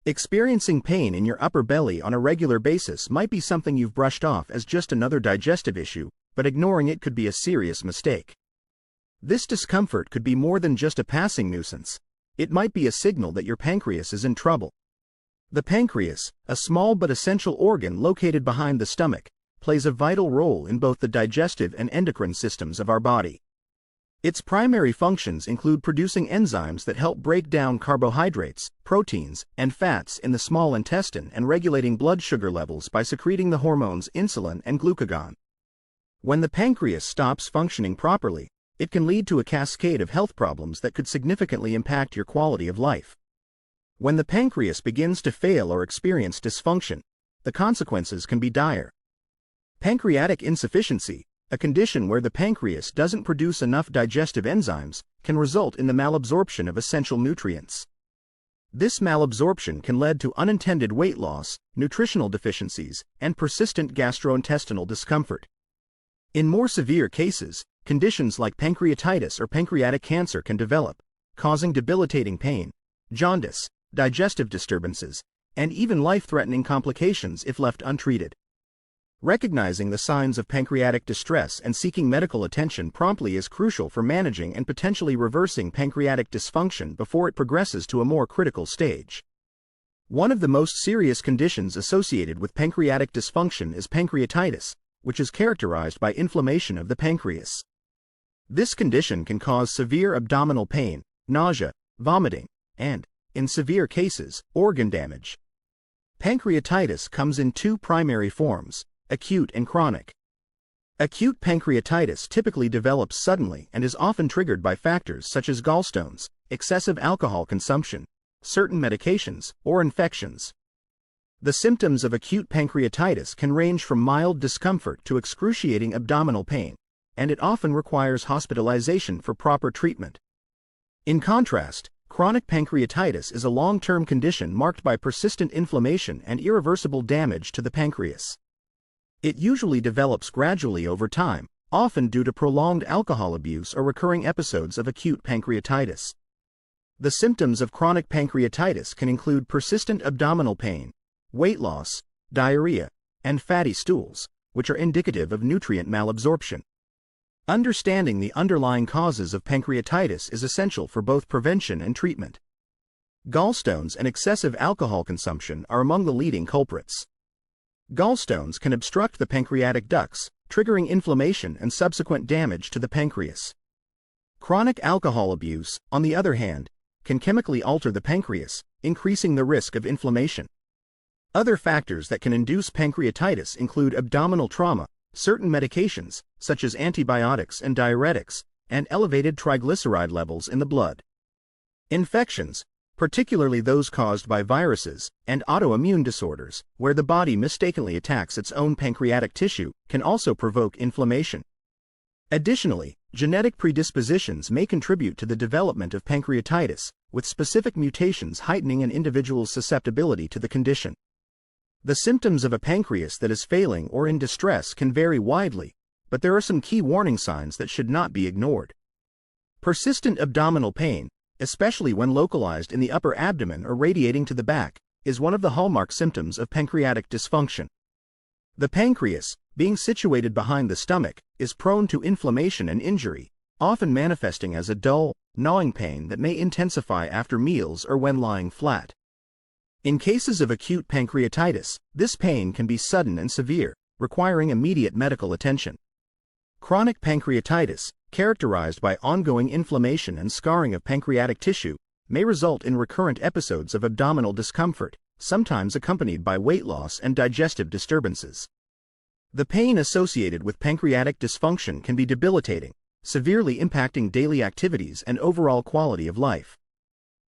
Experiencing pain in your upper belly on a regular basis might be something you've brushed off as just another digestive issue, but ignoring it could be a serious mistake. This discomfort could be more than just a passing nuisance. It might be a signal that your pancreas is in trouble. The pancreas, a small but essential organ located behind the stomach, plays a vital role in both the digestive and endocrine systems of our body. Its primary functions include producing enzymes that help break down carbohydrates, proteins, and fats in the small intestine and regulating blood sugar levels by secreting the hormones insulin and glucagon. When the pancreas stops functioning properly, it can lead to a cascade of health problems that could significantly impact your quality of life. When the pancreas begins to fail or experience dysfunction, the consequences can be dire. Pancreatic insufficiency, a condition where the pancreas doesn't produce enough digestive enzymes, can result in the malabsorption of essential nutrients. This malabsorption can lead to unintended weight loss, nutritional deficiencies, and persistent gastrointestinal discomfort. In more severe cases, conditions like pancreatitis or pancreatic cancer can develop, causing debilitating pain, jaundice, digestive disturbances, and even life-threatening complications if left untreated. Recognizing the signs of pancreatic distress and seeking medical attention promptly is crucial for managing and potentially reversing pancreatic dysfunction before it progresses to a more critical stage. One of the most serious conditions associated with pancreatic dysfunction is pancreatitis, which is characterized by inflammation of the pancreas. This condition can cause severe abdominal pain, nausea, vomiting, and, in severe cases, organ damage. Pancreatitis comes in two primary forms: acute and chronic. Acute pancreatitis typically develops suddenly and is often triggered by factors such as gallstones, excessive alcohol consumption, certain medications, or infections. The symptoms of acute pancreatitis can range from mild discomfort to excruciating abdominal pain, and it often requires hospitalization for proper treatment. In contrast, chronic pancreatitis is a long-term condition marked by persistent inflammation and irreversible damage to the pancreas. It usually develops gradually over time, often due to prolonged alcohol abuse or recurring episodes of acute pancreatitis. The symptoms of chronic pancreatitis can include persistent abdominal pain, weight loss, diarrhea, and fatty stools, which are indicative of nutrient malabsorption. Understanding the underlying causes of pancreatitis is essential for both prevention and treatment. Gallstones and excessive alcohol consumption are among the leading culprits. Gallstones can obstruct the pancreatic ducts, triggering inflammation and subsequent damage to the pancreas. Chronic alcohol abuse, on the other hand, can chemically alter the pancreas, increasing the risk of inflammation. Other factors that can induce pancreatitis include abdominal trauma, certain medications, such as antibiotics and diuretics, and elevated triglyceride levels in the blood. Infections, particularly those caused by viruses, and autoimmune disorders, where the body mistakenly attacks its own pancreatic tissue, can also provoke inflammation. Additionally, genetic predispositions may contribute to the development of pancreatitis, with specific mutations heightening an individual's susceptibility to the condition. The symptoms of a pancreas that is failing or in distress can vary widely, but there are some key warning signs that should not be ignored. Persistent abdominal pain, especially when localized in the upper abdomen or radiating to the back, is one of the hallmark symptoms of pancreatic dysfunction. The pancreas, being situated behind the stomach, is prone to inflammation and injury, often manifesting as a dull, gnawing pain that may intensify after meals or when lying flat. In cases of acute pancreatitis, this pain can be sudden and severe, requiring immediate medical attention. Chronic pancreatitis, characterized by ongoing inflammation and scarring of pancreatic tissue, may result in recurrent episodes of abdominal discomfort, sometimes accompanied by weight loss and digestive disturbances. The pain associated with pancreatic dysfunction can be debilitating, severely impacting daily activities and overall quality of life.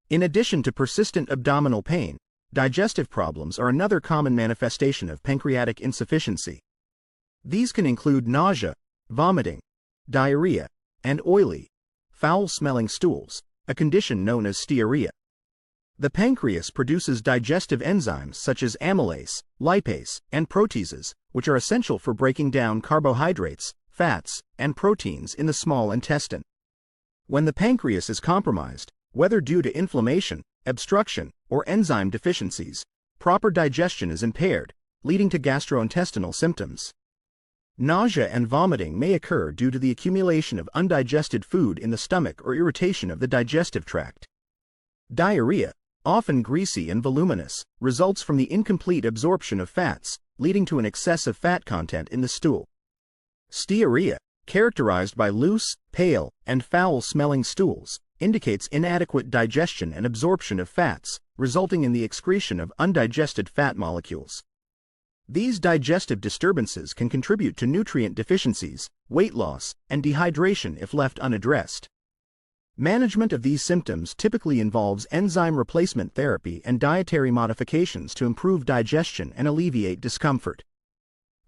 In addition to persistent abdominal pain, digestive problems are another common manifestation of pancreatic insufficiency. These can include nausea, vomiting, diarrhea, and oily, foul-smelling stools, a condition known as steatorrhea. The pancreas produces digestive enzymes such as amylase, lipase, and proteases, which are essential for breaking down carbohydrates, fats, and proteins in the small intestine. When the pancreas is compromised, whether due to inflammation, obstruction, or enzyme deficiencies, proper digestion is impaired, leading to gastrointestinal symptoms. Nausea and vomiting may occur due to the accumulation of undigested food in the stomach or irritation of the digestive tract. Diarrhea, often greasy and voluminous, results from the incomplete absorption of fats, leading to an excess of fat content in the stool. Stearrhea, characterized by loose, pale, and foul-smelling stools, indicates inadequate digestion and absorption of fats, resulting in the excretion of undigested fat molecules. These digestive disturbances can contribute to nutrient deficiencies, weight loss, and dehydration if left unaddressed. Management of these symptoms typically involves enzyme replacement therapy and dietary modifications to improve digestion and alleviate discomfort.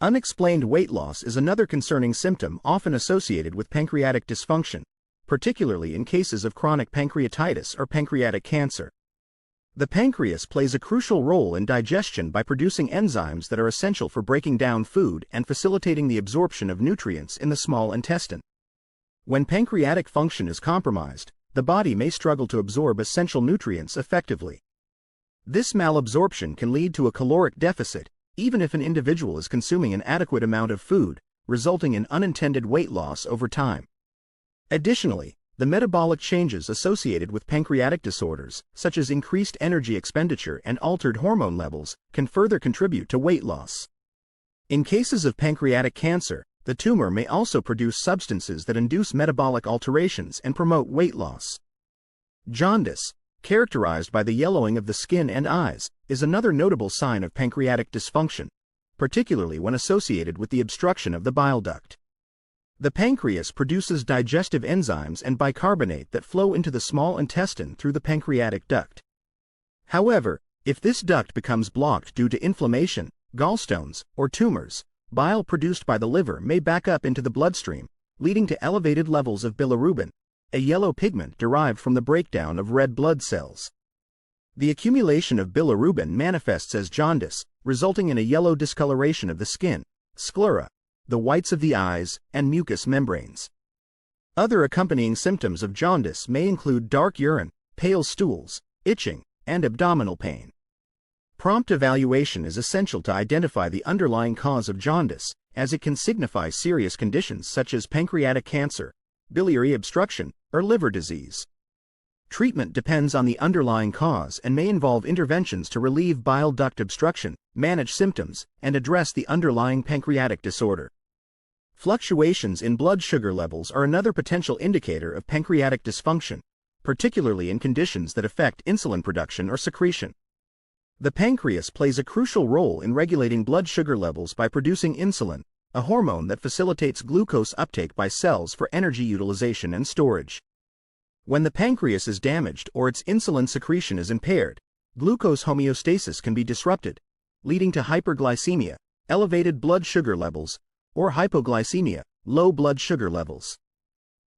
Unexplained weight loss is another concerning symptom often associated with pancreatic dysfunction, particularly in cases of chronic pancreatitis or pancreatic cancer. The pancreas plays a crucial role in digestion by producing enzymes that are essential for breaking down food and facilitating the absorption of nutrients in the small intestine. When pancreatic function is compromised, the body may struggle to absorb essential nutrients effectively. This malabsorption can lead to a caloric deficit, even if an individual is consuming an adequate amount of food, resulting in unintended weight loss over time. Additionally, the metabolic changes associated with pancreatic disorders, such as increased energy expenditure and altered hormone levels, can further contribute to weight loss. In cases of pancreatic cancer, the tumor may also produce substances that induce metabolic alterations and promote weight loss. Jaundice, characterized by the yellowing of the skin and eyes, is another notable sign of pancreatic dysfunction, particularly when associated with the obstruction of the bile duct. The pancreas produces digestive enzymes and bicarbonate that flow into the small intestine through the pancreatic duct. However, if this duct becomes blocked due to inflammation, gallstones, or tumors, bile produced by the liver may back up into the bloodstream, leading to elevated levels of bilirubin, a yellow pigment derived from the breakdown of red blood cells. The accumulation of bilirubin manifests as jaundice, resulting in a yellow discoloration of the skin, sclera, the whites of the eyes, and mucous membranes. Other accompanying symptoms of jaundice may include dark urine, pale stools, itching, and abdominal pain. Prompt evaluation is essential to identify the underlying cause of jaundice, as it can signify serious conditions such as pancreatic cancer, biliary obstruction, or liver disease. Treatment depends on the underlying cause and may involve interventions to relieve bile duct obstruction, manage symptoms, and address the underlying pancreatic disorder. Fluctuations in blood sugar levels are another potential indicator of pancreatic dysfunction, particularly in conditions that affect insulin production or secretion. The pancreas plays a crucial role in regulating blood sugar levels by producing insulin, a hormone that facilitates glucose uptake by cells for energy utilization and storage. When the pancreas is damaged or its insulin secretion is impaired, glucose homeostasis can be disrupted, leading to hyperglycemia, elevated blood sugar levels, or hypoglycemia, low blood sugar levels.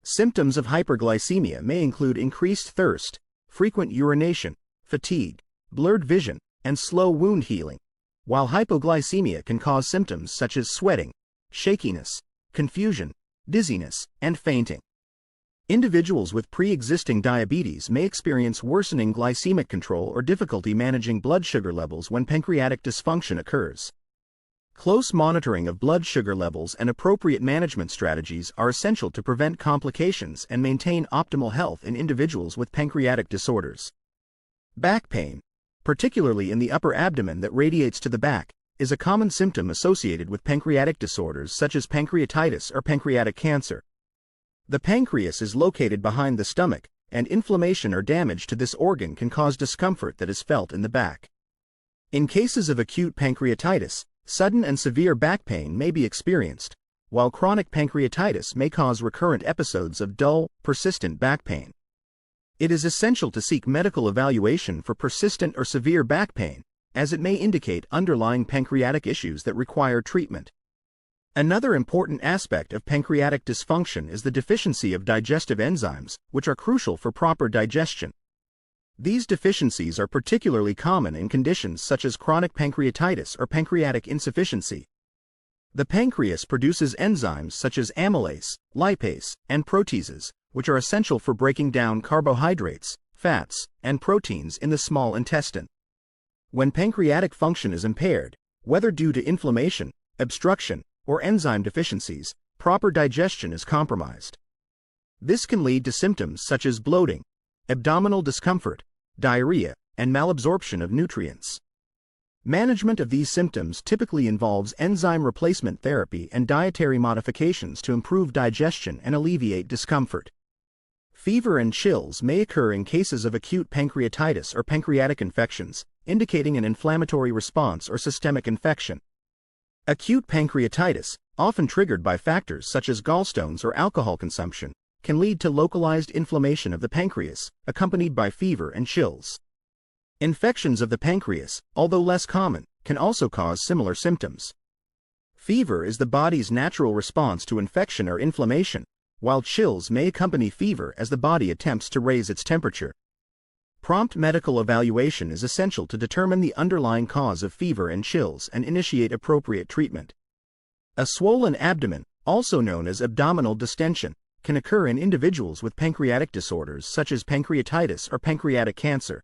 Symptoms of hyperglycemia may include increased thirst, frequent urination, fatigue, blurred vision, and slow wound healing, while hypoglycemia can cause symptoms such as sweating, shakiness, confusion, dizziness, and fainting. Individuals with pre-existing diabetes may experience worsening glycemic control or difficulty managing blood sugar levels when pancreatic dysfunction occurs. Close monitoring of blood sugar levels and appropriate management strategies are essential to prevent complications and maintain optimal health in individuals with pancreatic disorders. Back pain, particularly in the upper abdomen that radiates to the back, is a common symptom associated with pancreatic disorders such as pancreatitis or pancreatic cancer. The pancreas is located behind the stomach, and inflammation or damage to this organ can cause discomfort that is felt in the back. In cases of acute pancreatitis, sudden and severe back pain may be experienced, while chronic pancreatitis may cause recurrent episodes of dull, persistent back pain. It is essential to seek medical evaluation for persistent or severe back pain, as it may indicate underlying pancreatic issues that require treatment. Another important aspect of pancreatic dysfunction is the deficiency of digestive enzymes, which are crucial for proper digestion. These deficiencies are particularly common in conditions such as chronic pancreatitis or pancreatic insufficiency. The pancreas produces enzymes such as amylase, lipase, and proteases, which are essential for breaking down carbohydrates, fats, and proteins in the small intestine. When pancreatic function is impaired, whether due to inflammation, obstruction, or enzyme deficiencies, proper digestion is compromised. This can lead to symptoms such as bloating, abdominal discomfort, diarrhea, and malabsorption of nutrients. Management of these symptoms typically involves enzyme replacement therapy and dietary modifications to improve digestion and alleviate discomfort. Fever and chills may occur in cases of acute pancreatitis or pancreatic infections, indicating an inflammatory response or systemic infection. Acute pancreatitis, often triggered by factors such as gallstones or alcohol consumption, can lead to localized inflammation of the pancreas, accompanied by fever and chills. Infections of the pancreas, although less common, can also cause similar symptoms. Fever is the body's natural response to infection or inflammation, while chills may accompany fever as the body attempts to raise its temperature. Prompt medical evaluation is essential to determine the underlying cause of fever and chills and initiate appropriate treatment. A swollen abdomen, also known as abdominal distension, can occur in individuals with pancreatic disorders such as pancreatitis or pancreatic cancer.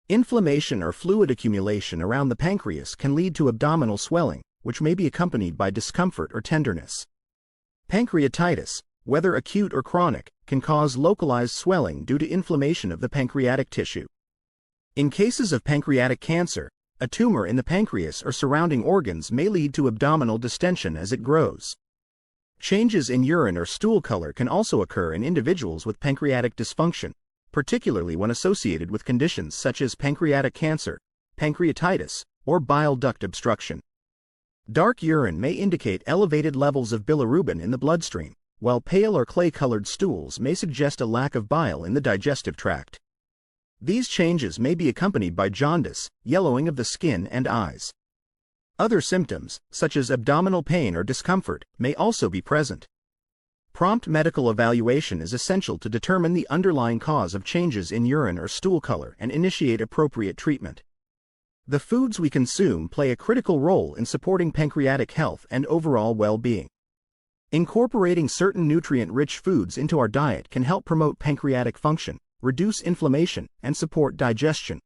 Inflammation or fluid accumulation around the pancreas can lead to abdominal swelling, which may be accompanied by discomfort or tenderness. Pancreatitis, whether acute or chronic, can cause localized swelling due to inflammation of the pancreatic tissue. In cases of pancreatic cancer, a tumor in the pancreas or surrounding organs may lead to abdominal distension as it grows. Changes in urine or stool color can also occur in individuals with pancreatic dysfunction, particularly when associated with conditions such as pancreatic cancer, pancreatitis, or bile duct obstruction. Dark urine may indicate elevated levels of bilirubin in the bloodstream, while pale or clay-colored stools may suggest a lack of bile in the digestive tract. These changes may be accompanied by jaundice, yellowing of the skin and eyes. Other symptoms, such as abdominal pain or discomfort, may also be present. Prompt medical evaluation is essential to determine the underlying cause of changes in urine or stool color and initiate appropriate treatment. The foods we consume play a critical role in supporting pancreatic health and overall well-being. Incorporating certain nutrient-rich foods into our diet can help promote pancreatic function, reduce inflammation, and support digestion.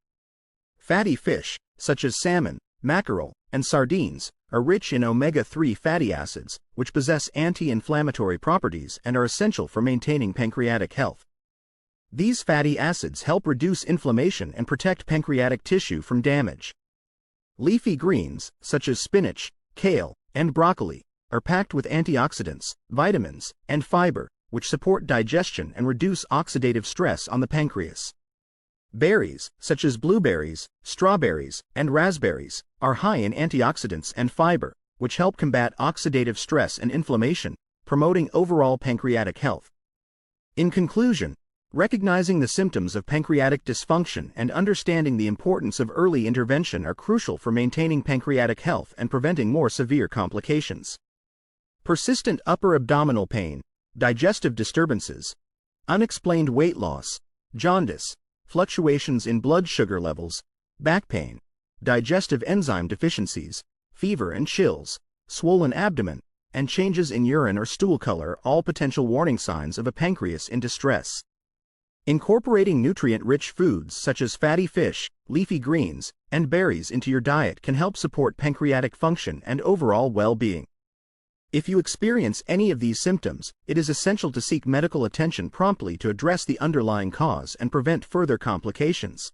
Fatty fish, such as salmon, mackerel, and sardines, are rich in omega-3 fatty acids, which possess anti-inflammatory properties and are essential for maintaining pancreatic health. These fatty acids help reduce inflammation and protect pancreatic tissue from damage. Leafy greens, such as spinach, kale, and broccoli, are packed with antioxidants, vitamins, and fiber, which support digestion and reduce oxidative stress on the pancreas. Berries, such as blueberries, strawberries, and raspberries, are high in antioxidants and fiber, which help combat oxidative stress and inflammation, promoting overall pancreatic health. In conclusion, recognizing the symptoms of pancreatic dysfunction and understanding the importance of early intervention are crucial for maintaining pancreatic health and preventing more severe complications. Persistent upper abdominal pain, digestive disturbances, unexplained weight loss, jaundice, fluctuations in blood sugar levels, back pain, digestive enzyme deficiencies, fever and chills, swollen abdomen, and changes in urine or stool color are all potential warning signs of a pancreas in distress. Incorporating nutrient-rich foods such as fatty fish, leafy greens, and berries into your diet can help support pancreatic function and overall well-being. If you experience any of these symptoms, it is essential to seek medical attention promptly to address the underlying cause and prevent further complications.